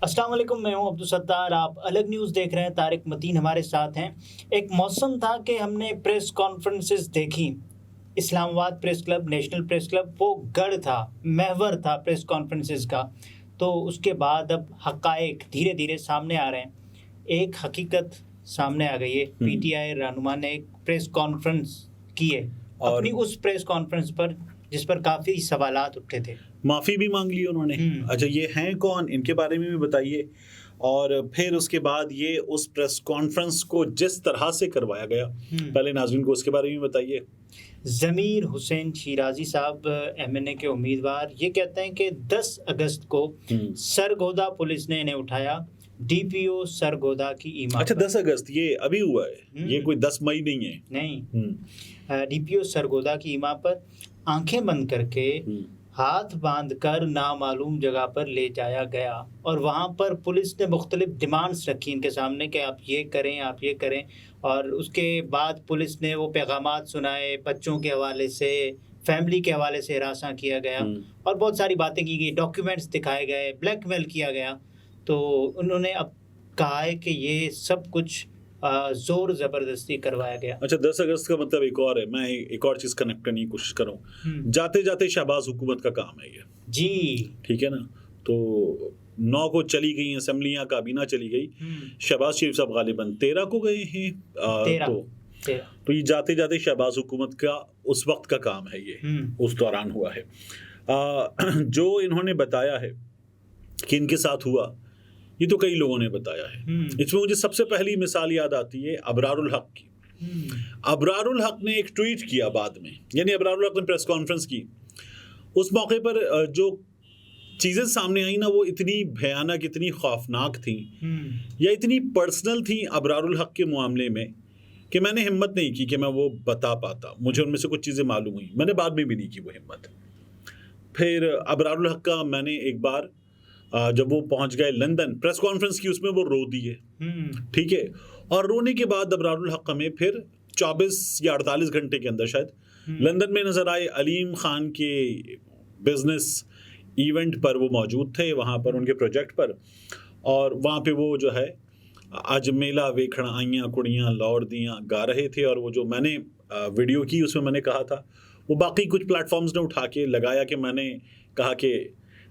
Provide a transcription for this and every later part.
अस्सलाम वालेकुम, मैं हूं अब्दुल सत्तार। आप अलग न्यूज़ देख रहे हैं। तारिक मतीन हमारे साथ हैं। एक मौसम था कि हमने प्रेस कॉन्फ्रेंसेस देखी। Islamabad press club, national press club वो गढ़ था, महवर था प्रेस कॉन्फ्रेंसेस का। तो उसके बाद अब हक़ाइक़ धीरे-धीरे सामने आ रहे हैं। एक हकीकत सामने आ गई है। पीटीआई रहनुमा ने एक प्रेस कॉन्फ्रेंस की है और अपनी उस प्रेस कॉन्फ्रेंस पर, जिस पर काफ़ी सवालात उठे थे। माफ़ी भी मांग ली उन्होंने। अच्छा, ये हैं कौन, इनके बारे में भी बताइए। और फिर उसके बाद ये उस प्रेस कॉन्फ्रेंस को जिस तरह से करवाया गया, पहले नाज़रीन को उसके बारे में बताइए। ज़मीर हुसैन शिराज़ी साहब एमएनए के उम्मीदवार, ये कहते हैं कि 10 अगस्त को सरगोदा पुलिस ने इन्हें उठाया डीपीओ सरगोदा की ईमा अच्छा, पर। 10 अगस्त ये अभी हुआ है, ये कोई 10 मई नहीं है। नहीं, डीपीओ सरगोदा की ईमा पर आंखें बंद करके हाथ बांधकर नामालूम जगह पर ले जाया गया और वहाँ पर पुलिस ने मुख्तलिफ डिमांड्स रखी इनके सामने कि आप ये करें, आप ये करें। और उसके बाद पुलिस ने वो पैगामात सुनाए, बच्चों के हवाले से, फैमिली के हवाले से हरासा किया गया और बहुत सारी बातें की गई, डॉक्यूमेंट्स दिखाए गए, ब्लैकमेल किया गया। तो उन्होंने अब कहा है कि ये सब कुछ जोर ज़बरदस्ती करवाया गया। अच्छा, 10 अगस्त का मतलब एक और है। मैं एक और चीज़ कनेक्ट करने की कोशिश कर रहा हूँ। जाते जाते शहबाज हुकूमत का काम है ये जी, ठीक है ना। तो 9 को चली गई असेंबलियाँ, काबीना चली गई। शहबाज शरीफ साहब गालिबन 13 को गए हैं। तो ये जाते जाते शहबाज हुकूमत का उस वक्त का काम है, ये उस दौरान हुआ है। जो इन्होंने बताया है कि इनके साथ हुआ, ये तो कई लोगों ने बताया है। इसमें मुझे सबसे पहली मिसाल याद आती है अबरारुल हक की। अबरारुल हक ने एक ट्वीट किया बाद में, यानी अबरारुल हक ने प्रेस कॉन्फ्रेंस की। उस मौके पर जो चीज़ें सामने आई ना, वो इतनी भयानक, इतनी खौफनाक थी या इतनी पर्सनल थी अबरारुल हक के मामले में कि मैंने हिम्मत नहीं की कि मैं वो बता पाता। मुझे उनमें से कुछ चीज़ें मालूम हुई, मैंने बाद में भी नहीं की वो हिम्मत। फिर अबरारुल हक का मैंने एक बार जब वो पहुंच गए लंदन, प्रेस कॉन्फ्रेंस की, उसमें वो रो दिए। ठीक है। और रोने के बाद अबरारुल हक हमें फिर 24 या 48 घंटे के अंदर शायद लंदन में नजर आए। अलीम खान के बिजनेस इवेंट पर वो मौजूद थे, वहाँ पर उनके प्रोजेक्ट पर। और वहाँ पे वो जो है आज मेला वेखण आइयां कुड़ियाँ लौर दियाँ गा रहे थे। और वो जो मैंने वीडियो की, उसमें मैंने कहा था, वो बाकी कुछ प्लेटफॉर्म्स ने उठा के लगाया कि मैंने कहा कि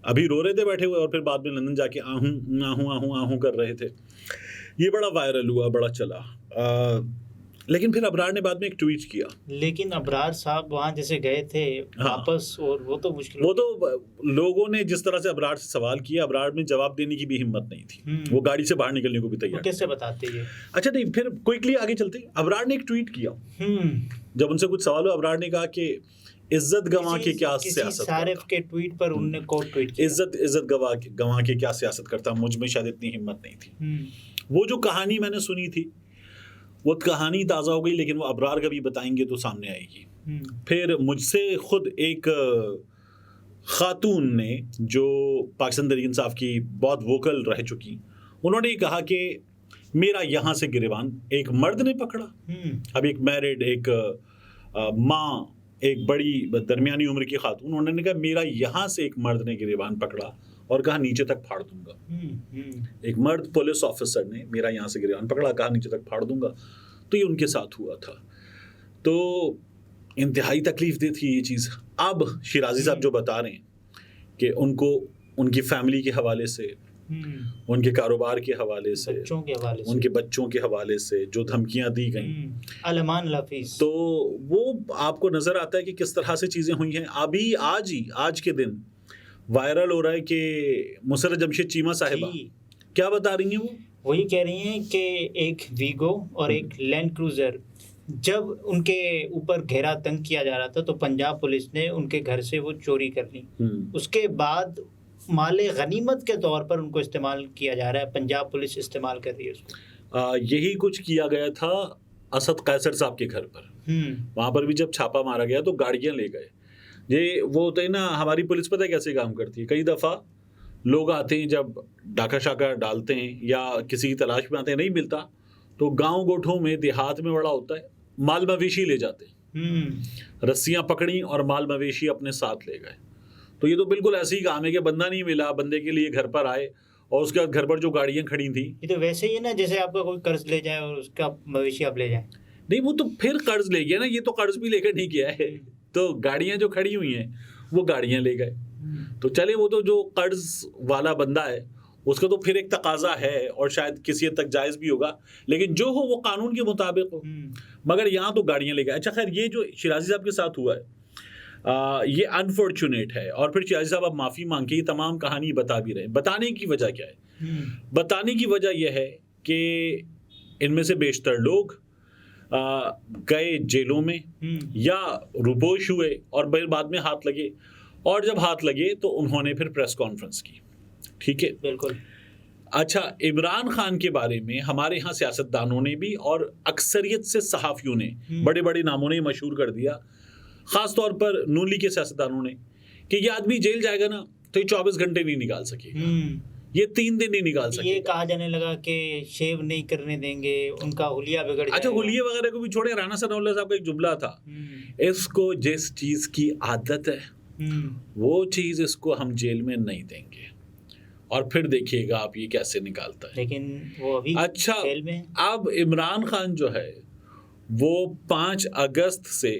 अभी रो रहे थे बैठे हुए, और फिर बाद में लंदन जाके आहूं आहूं आहूं आहूं कर रहे थे। ये बड़ा वायरल हुआ, बड़ा चला। लेकिन फिर अबरार ने बाद में एक ट्वीट किया। लेकिन अबरार साहब वहाँ जैसे गए थे वापस, और वो तो मुश्किल, वो तो लोगों ने जिस तरह से अबरार से सवाल किया, अबरार में जवाब देने की भी हिम्मत नहीं थी। वो गाड़ी से बाहर निकलने को भी तैयार। कैसे बताते ये? अच्छा नहीं, फिर क्विकली आगे चलते। अबरार ने एक ट्वीट किया। जब उनसे कुछ सवाल हुआ, अबरार ने कहा कि इज्जत गंवा के क्या सियासत सारिफ के ट्वीट पर उन्होंने कोट ट्वीट किया, इज्जत गंवा के क्या सियासत करता। मुझ में शायद इतनी हिम्मत नहीं थी। वो जो कहानी मैंने सुनी थी, वो कहानी ताज़ा हो गई, लेकिन वो अबरार कभी बताएंगे तो सामने आएगी। फिर मुझसे खुद एक खातून ने, जो पाकिस्तान तहरीक इंसाफ की बहुत वोकल रह चुकी, उन्होंने ये कहा कि मेरा यहाँ से गिरबान एक मर्द ने पकड़ा। अब एक मैरिड, एक माँ, एक बड़ी दरमियानी उम्र की खातून, उन्होंने कहा मेरा यहाँ से एक मर्द ने गिरबान पकड़ा और कहा नीचे तक फाड़ दूंगा। एक मर्द पुलिस ऑफिसर ने मेरा यहाँ से गिरबान पकड़ा, कहा नीचे तक फाड़ दूंगा। तो ये उनके साथ हुआ था। तो इंतहाई तकलीफ दे थी ये चीज़। अब शिराजी साहब जो बता रहे हैं कि उनको उनकी फैमिली के हवाले से, उनके कारोबार के हवाले से, उनके बच्चों के हवाले से जो धमकियां दी गई, अलमान लफीज, तो वो आपको नजर आता है कि किस तरह से चीजें हुई हैं। अभी आज के दिन वायरल हो रहा है कि मुसर्रत जमशेद चीमा साहिबा क्या बता रही हैं। वो वही कह रही हैं कि एक वीगो और एक लैंड क्रूजर, जब उनके ऊपर घेरा तंग किया जा रहा था, तो पंजाब पुलिस ने उनके घर से वो चोरी कर ली। उसके बाद माले गनीमत के तौर पर उनको इस्तेमाल किया जा रहा है, पंजाब पुलिस इस्तेमाल कर रही है उसको। यही कुछ किया गया था असद कैसर साहब के घर पर। वहाँ पर भी जब छापा मारा गया तो गाड़ियाँ ले गए। ये वो होता है ना, हमारी पुलिस पता है कैसे काम करती है। कई दफ़ा लोग आते हैं, जब डाका शाका डालते हैं या किसी की तलाश में आते हैं, नहीं मिलता, तो गाँव गोठों में, देहात में बड़ा होता है, माल मवेशी ले जाते हैं। रस्सियाँ पकड़ी और माल मवेशी अपने साथ ले गए। तो ये तो बिल्कुल ऐसे ही काम है कि बंदा नहीं मिला, बंदे के लिए घर पर आए और उसके बाद घर पर जो गाड़ियां खड़ी थी, ये तो वैसे ही है ना जैसे आपका कोई कर्ज ले जाए और उसका मवेशी आप ले जाए। नहीं वो तो फिर कर्ज ले गया ना, ये तो कर्ज भी लेकर नहीं किया है, तो गाड़ियां जो खड़ी हुई हैं वो गाड़ियां ले गए। तो चले वो तो जो कर्ज वाला बंदा है उसका तो फिर एक तकाजा है और शायद किसी हद तक जायज़ भी होगा, लेकिन जो हो वो कानून के मुताबिक हो, मगर यहाँ तो गाड़ियाँ ले गए। अच्छा खैर, ये जो शिराजी साहब के साथ हुआ है ये अनफॉर्चुनेट है, और फिर शिराजी साहब अब माफ़ी मांग के ये तमाम कहानी बता भी रहे हैं। बताने की वजह क्या है? बताने की वजह यह है कि इनमें से बेशतर लोग गए जेलों में या रुपोश हुए और बाद में हाथ लगे, और जब हाथ लगे तो उन्होंने फिर प्रेस कॉन्फ्रेंस की। ठीक है, बिल्कुल। अच्छा, इमरान खान के बारे में हमारे यहाँ सियासतदानों ने भी और अक्सरियत से सहाफ़ियों ने, बड़े बड़े नामों ने मशहूर कर दिया, ख़ास तौर पर नून लीग के सियासतदानों ने, कि ये आदमी जेल जाएगा ना तो ये 24 घंटे नहीं निकाल सकेगा, ये 3 दिन नहीं निकाल सकेगा। ये कहा जाने लगा कि शेव नहीं करने देंगे, उनका हुलिया बिगड़ जाएगा। अच्छा, हुलिया वगैरह को भी छोड़े, राना सनाउल्लाह साहब का एक जुमला था, इसको जिस चीज़ की आदत है वो चीज़ इसको हम जेल में नहीं देंगे, और फिर देखिएगा आप ये कैसे निकालता है। लेकिन वो अभी अच्छा जेल में। अब इमरान खान जो है वो 5 अगस्त से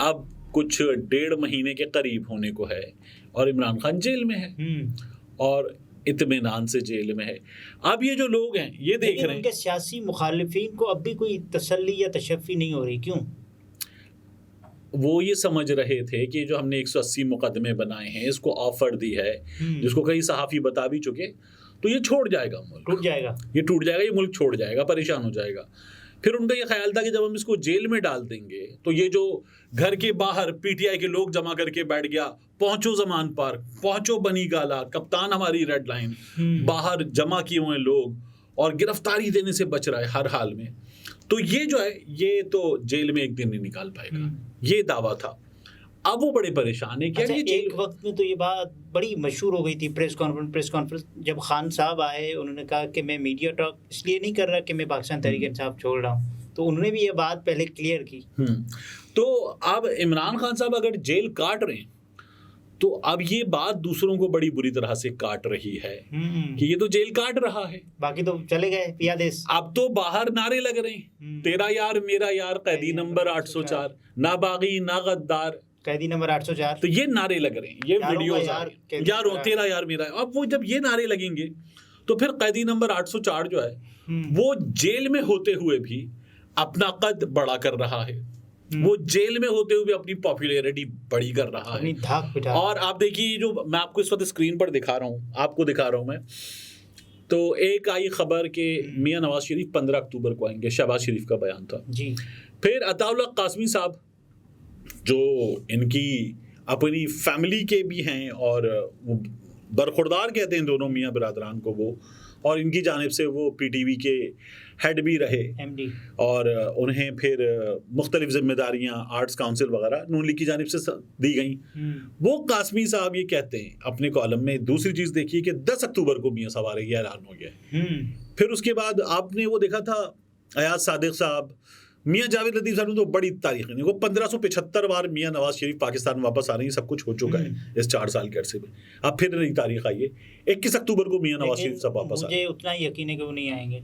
अब कुछ 1.5 महीने के करीब होने को है, और इमरान खान जेल में है और इत्मीनान से जेल में है। अब ये जो लोग हैं ये देख रहे हैं, उनके सियासी मुखालिफिन को अब भी कोई तसल्ली या तशफ़ी नहीं हो रही। क्यों? वो ये समझ रहे थे कि जो हमने 180 मुकदमे बनाए हैं, इसको ऑफर दी है, जिसको कई सहाफ़ी बता भी चुके, तो ये छोड़ जाएगा, मुल्क टूट जाएगा, ये टूट जाएगा, ये मुल्क छोड़ जाएगा, परेशान हो जाएगा। फिर उनका ये ख्याल था कि जब हम इसको जेल में डाल देंगे तो ये जो घर के बाहर पीटीआई के लोग जमा करके बैठ गया, पहुंचो जमान पार्क, पहुंचो बनी गाला, कप्तान हमारी रेड लाइन, बाहर जमा किए हुए लोग, और गिरफ्तारी देने से बच रहा है हर हाल में, तो ये जो है ये तो जेल में एक दिन नहीं निकाल पाएगा, ये दावा था। अब वो बड़े परेशान है। अच्छा, एक वक्त में तो ये बात बड़ी मशहूर हो गई थी, प्रेस कॉन्फ्रेंस जब खान साहब आए, उन्होंने कहा कि मैं मीडिया टॉक इसलिए नहीं कर रहा कि मैं पाकिस्तान तहरीक-ए-इंसाफ छोड़ रहा हूँ, तो उन्होंने भी ये बात पहले क्लियर की। तो अब इमरान खान साहब अगर जेल काट रहे हैं तो अब ये बात दूसरों को बड़ी बुरी तरह से काट रही है कि ये तो जेल काट रहा है, बाकी तो चले गए पिया देश। अब तो बाहर नारे लग रहे हैं, तेरा यार मेरा यार, कैदी नंबर 804, ना बागी ना गद्दार, कैदी नंबर 804, तो ये नारे लग रहे हैं, ये वीडियोस यार तेरा यार मेरा। अब वो जब ये नारे लगेंगे तो फिर कैदी नंबर 804 जो है वो जेल में होते हुए भी अपना कद बड़ा कर रहा है, वो जेल में होते हुए अपनी पॉपुलैरिटी बड़ी कर रहा है। और आप देखिए, जो मैं आपको इस वक्त स्क्रीन पर दिखा रहा हूँ, आपको दिखा रहा हूँ मैं, तो एक आई खबर कि मियां नवाज शरीफ 15 अक्टूबर को आएंगे, शहबाज शरीफ का बयान था जी। फिर अताउल्लाह कासमी साहब जो इनकी अपनी फैमिली के भी हैं और वो बरखुरदार कहते हैं दोनों मियां बिरादरान को, वो और इनकी जानिब से वो पीटीवी के हेड भी रहे एमडी, और उन्हें फिर मुख्तलिफ जिम्मेदारियां आर्ट्स काउंसिल वगैरह नून लीग की जानिब से दी गई। वो कासमी साहब ये कहते हैं अपने कॉलम में, दूसरी चीज़ देखिए कि 10 अक्टूबर को मियां साहब आ रहे, ये ऐलान हो गया। फिर उसके बाद आपने वो देखा था अयाज सादिक साहब, मियां जावेद लतीफ़ साहब ने तो बड़ी तारीख है, वो 1575 बार मियां नवाज शरीफ पाकिस्तान वापस आ रहे हैं, सब कुछ हो चुका है इस 4 साल के अरसे में। अब फिर नई तारीख आई है 21 अक्टूबर को मियां नवाज शरीफ साहब वापस आ रहे हैं। मुझे उतना यकीन है कि वो नहीं आएंगे।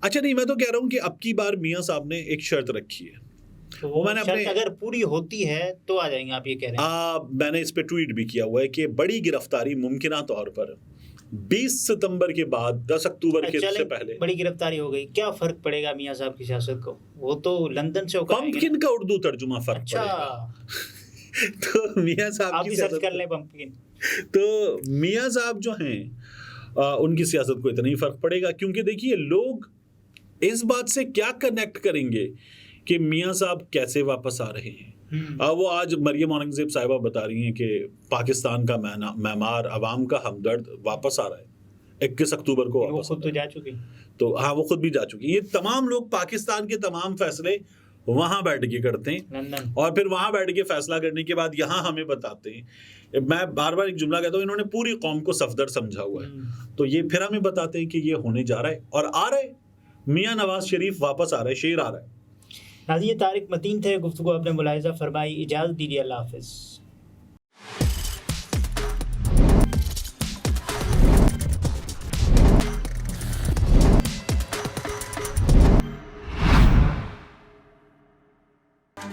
अच्छा नहीं, मैं तो कह रहा हूँ कि अब की बार मियां साहब ने एक शर्त रखी है, तो वो मैंने अपने अगर पूरी होती है तो आ जाएंगे, आप ये कह रहे हैं। मैंने इस पे ट्वीट भी किया हुआ है कि बड़ी गिरफ्तारी मुमकिना तौर पर 20 सितंबर के बाद 10 अक्टूबर के से पहले बड़ी गिरफ्तारी हो गई, क्या फर्क पड़ेगा मियां साहब की सियासत को? वो तो लंदन से होकर पंपकिन का उर्दू तर्जुमा फर्क पड़ेगा। तो मियां साहब की सियासत कर ले पंपकिन, तो मियां साहब जो हैं उनकी सियासत को इतना ही फर्क पड़ेगा, क्योंकि देखिए लोग इस बात से क्या कनेक्ट करेंगे कि मियां साहब कैसे वापस आ रहे हैं। वो आज मरियम औरंगजेब साहिबा बता रही हैं कि पाकिस्तान का मेमार, अवाम का हमदर्द वापस आ रहा है 21 अक्टूबर को वापस। वो खुद तो जा चुकी, तो हाँ वो खुद भी जा चुकी। ये तमाम लोग पाकिस्तान के तमाम फैसले वहाँ बैठ के करते हैं और फिर वहाँ बैठ के फैसला करने के बाद यहाँ हमें बताते हैं। मैं बार बार एक जुमला कहता हूँ, इन्होंने पूरी कौम को सफदर समझा हुआ है, तो ये फिर हमें बताते हैं कि ये होने जा रहा है और आ रहा है। मियां नवाज शरीफ वापस आ रहा है, शेर आ रहा है। नाज़रीन, ये तारिक मतीन थे, गुफ्तगू आपने मुलाहिज़ा फरमाई। इजाज़त दीजिए, अल्लाह हाफ़िज़।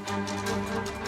हैं।